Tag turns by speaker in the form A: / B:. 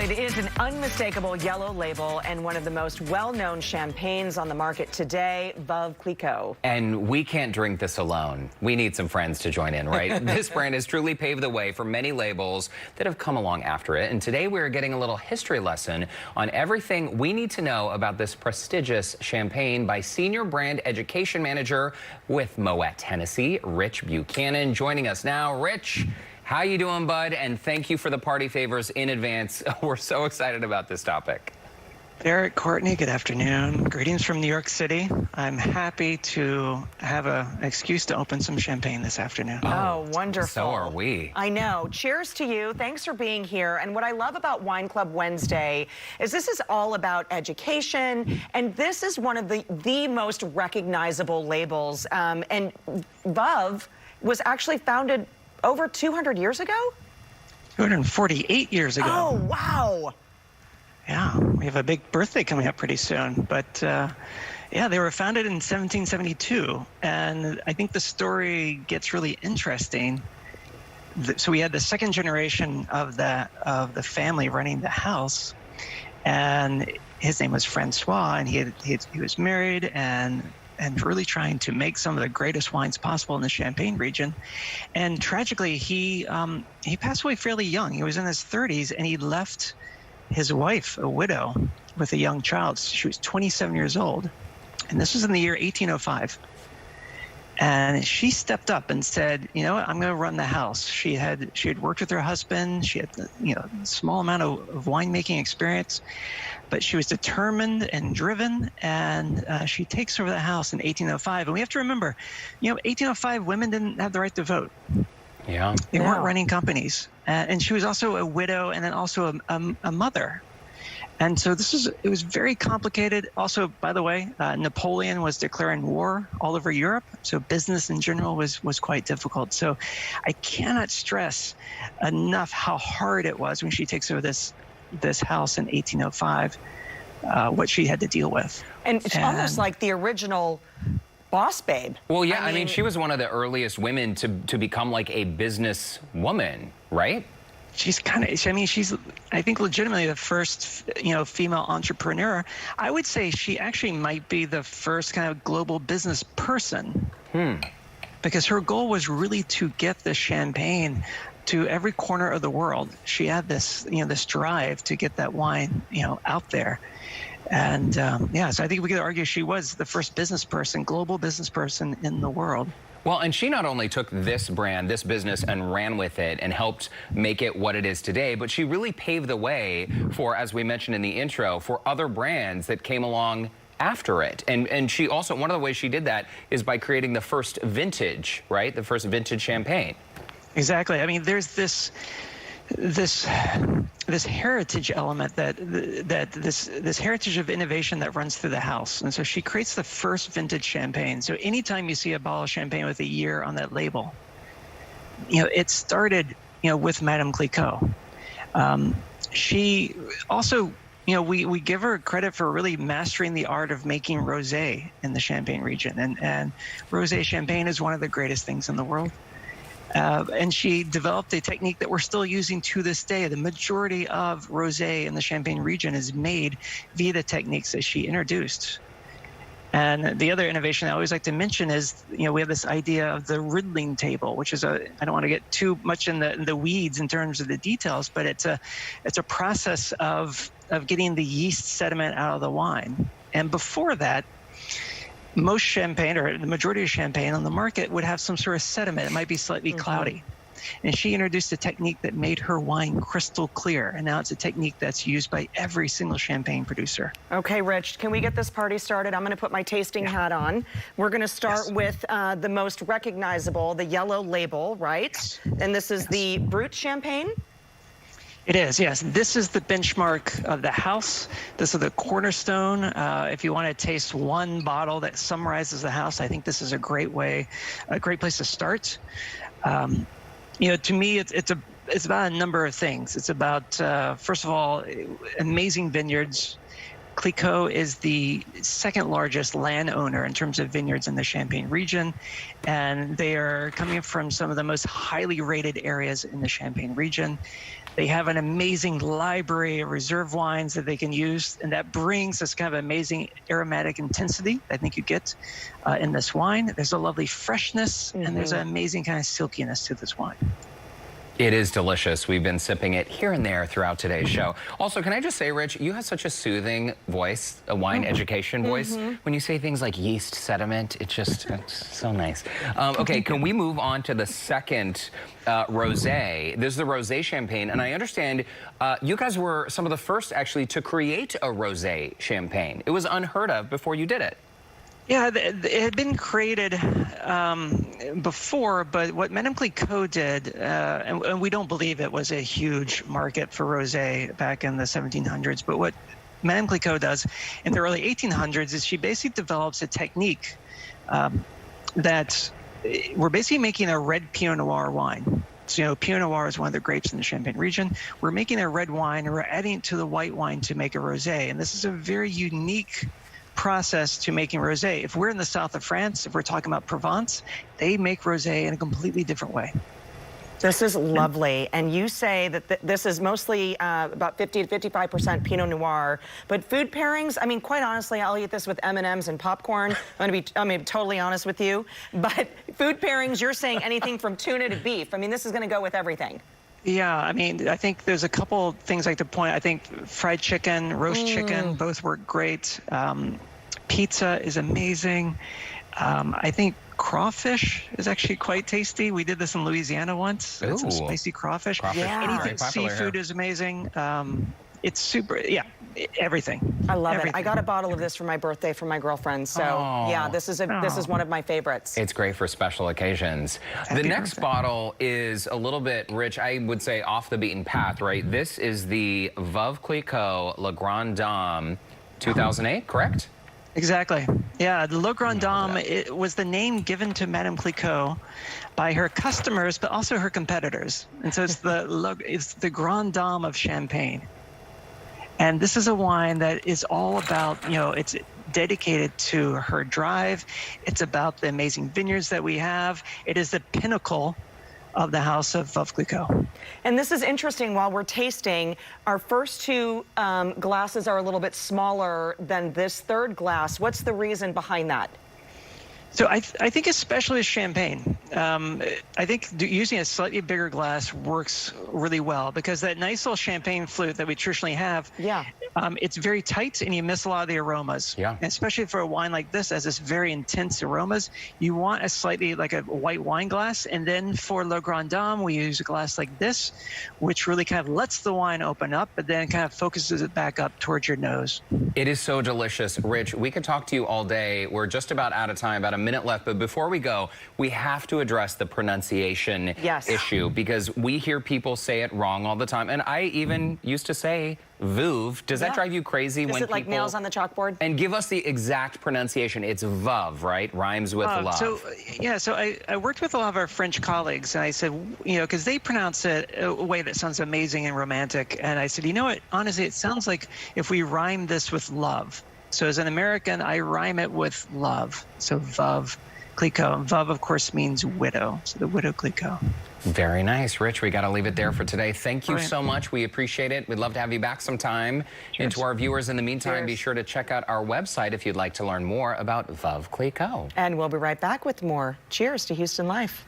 A: It is an unmistakable yellow label and one of the most well-known champagnes on the market today, Veuve Clicquot.
B: And we can't drink this alone. We need some friends to join in, right? This brand has truly paved the way for many labels that have come along after it. And today we're getting a little history lesson on everything we need to know about this prestigious champagne by Senior Brand Education Manager with Moet Hennessy, Rich Buchanan, joining us now. Rich, how you doing, bud? And thank you for the party favors in advance. We're so excited about this topic.
C: Derek, Courtney, good afternoon. Greetings from New York City. I'm happy to have an excuse to open some champagne this afternoon.
A: Oh, wonderful.
B: So are we.
A: I know. Cheers to you. Thanks for being here. And what I love about Wine Club Wednesday is this is all about education, and this is one of the most recognizable labels. And Veuve was actually founded over 200 years ago?
C: 248 years ago.
A: Oh, wow.
C: Yeah, we have a big birthday coming up pretty soon. But yeah, they were founded in 1772. And I think the story gets really interesting. So we had the second generation of the family running the house. And his name was Francois, and he was married and really trying to make some of the greatest wines possible in the Champagne region. And tragically, he passed away fairly young. He was in his 30s, and he left his wife, a widow, with a young child. She was 27 years old. And this was in the year 1805. And she stepped up and said, you know what, I'm going to run the house. She had worked with her husband. She had, a small amount of winemaking experience, but she was determined and driven. And she takes over the house in 1805. And we have to remember, 1805, women didn't have the right to vote.
B: Yeah.
C: They weren't running companies. And she was also a widow and then also a mother. And so it was very complicated. Also, by the way, Napoleon was declaring war all over Europe. So business in general was quite difficult. So I cannot stress enough how hard it was when she takes over this house in 1805, what she had to deal with.
A: And it's almost like the original boss babe.
B: Well, yeah, I mean, she was one of the earliest women to become like a business woman, right?
C: She's I think legitimately the first, female entrepreneur. I would say she actually might be the first kind of global business person. Because her goal was really to get the champagne to every corner of the world. She had this, this drive to get that wine, out there. And so I think we could argue she was the first global business person in the world.
B: Well, and she not only took this brand, this business, and ran with it and helped make it what it is today, but she really paved the way for, as we mentioned in the intro, for other brands that came along after it. And she also, one of the ways she did that is by creating the first vintage, right? The first vintage champagne.
C: Exactly. I mean, there's this heritage element this heritage of innovation that runs through the house. And so she creates the first vintage champagne. So anytime you see a bottle of champagne with a year on that label, it started, with Madame Clicquot. She also, we give her credit for really mastering the art of making rosé in the Champagne region. And rosé champagne is one of the greatest things in the world. And she developed a technique that we're still using to this day. The majority of rosé in the Champagne region is made via the techniques that she introduced. And the other innovation I always like to mention is, we have this idea of the riddling table, which is I don't want to get too much in the weeds in terms of the details, but it's a process of getting the yeast sediment out of the wine. And before that, most champagne, or the majority of champagne on the market, would have some sort of sediment. It might be slightly cloudy. And she introduced a technique that made her wine crystal clear. And now it's a technique that's used by every single champagne producer.
A: Okay, Rich, can we get this party started? I'm going to put my tasting hat on. We're going to start with the most recognizable, the yellow label, right? And this is the Brut champagne?
C: It is, yes. This is the benchmark of the house. This is the cornerstone. If you want to taste one bottle that summarizes the house, I think this is a great place to start. To me, it's about a number of things. It's about, first of all, amazing vineyards, Clicquot is the second largest landowner in terms of vineyards in the Champagne region, and they are coming from some of the most highly rated areas in the Champagne region. They have an amazing library of reserve wines that they can use, and that brings this kind of amazing aromatic intensity I think you get in this wine. There's a lovely freshness, and there's an amazing kind of silkiness to this wine.
B: It is delicious. We've been sipping it here and there throughout today's show. Also, can I just say, Rich, you have such a soothing voice, a wine education voice. When you say things like yeast sediment, it's so nice. Okay, can we move on to the second rosé? This is the rosé champagne, and I understand you guys were some of the first actually to create a rosé champagne. It was unheard of before you did it.
C: Yeah, it had been created before, but what Madame Clicquot did, and we don't believe it was a huge market for rosé back in the 1700s, but what Madame Clicquot does in the early 1800s is she basically develops a technique that we're basically making a red Pinot Noir wine. So, you know, Pinot Noir is one of the grapes in the Champagne region. We're making a red wine, and we're adding it to the white wine to make a rosé, and this is a very unique process to making rosé. If we're in the south of France, if we're talking about Provence, they make rosé in a completely different way.
A: This is lovely. And you say that this is mostly about 50 to 55% Pinot Noir. But food pairings, I mean, quite honestly, I'll eat this with M&Ms and popcorn. I'm going to be totally honest with you. But food pairings, you're saying anything from tuna to beef. I mean, this is going to go with everything.
C: Yeah, I mean, I think there's a couple things I like to point. I think fried chicken, roast chicken, both work great. Pizza is amazing. I think crawfish is actually quite tasty. We did this in Louisiana once. It's some spicy crawfish.
A: Yeah.
C: Anything seafood is amazing. It's super, everything.
A: I love
C: everything.
A: it. I got a bottle of this for my birthday from my girlfriend. So yeah, this is one of my favorites.
B: It's great for special occasions. The next bottle is a little bit, Rich, I would say off the beaten path, right? This is the Veuve Clicquot Le Grand Dame 2008, correct?
C: Exactly. Yeah, the Le Grand Dame, it was the name given to Madame Clicquot by her customers, but also her competitors. And so it's the Grand Dame of Champagne. And this is a wine that is all about, you know, it's dedicated to her drive. It's about the amazing vineyards that we have. It is the pinnacle of the house of Veuve Clicquot.
A: And this is interesting. While we're tasting, our first two glasses are a little bit smaller than this third glass. What's the reason behind that?
C: So I think especially with champagne, I think using a slightly bigger glass works really well because that nice little champagne flute that we traditionally have, it's very tight and you miss a lot of the aromas.
B: Yeah.
C: And especially for a wine like this, as this very intense aromas, you want a slightly like a white wine glass. And then for Le Grand Dame, we use a glass like this, which really kind of lets the wine open up, but then kind of focuses it back up towards your nose.
B: It is so delicious. Rich, we could talk to you all day. We're just about out of time, about a minute left. But before we go, we have to address the pronunciation issue because we hear people say it wrong all the time. And I even used to say Veuve. Does that drive you crazy when people...
A: Is it like nails on the chalkboard?
B: And give us the exact pronunciation. It's Veuve, right? Rhymes with love.
C: So I worked with a lot of our French colleagues, and I said, you know, because they pronounce it a way that sounds amazing and romantic. And I said, you know what? Honestly, it sounds like if we rhyme this with love. So as an American, I rhyme it with love. So Veuve Clicquot. And Veuve, of course, means widow. So the widow Clicquot.
B: Very nice, Rich. We got to leave it there for today. Thank you so much. We appreciate it. We'd love to have you back sometime. And to our viewers in the meantime, be sure to check out our website if you'd like to learn more about Veuve Clicquot.
A: And we'll be right back with more. Cheers to Houston Life.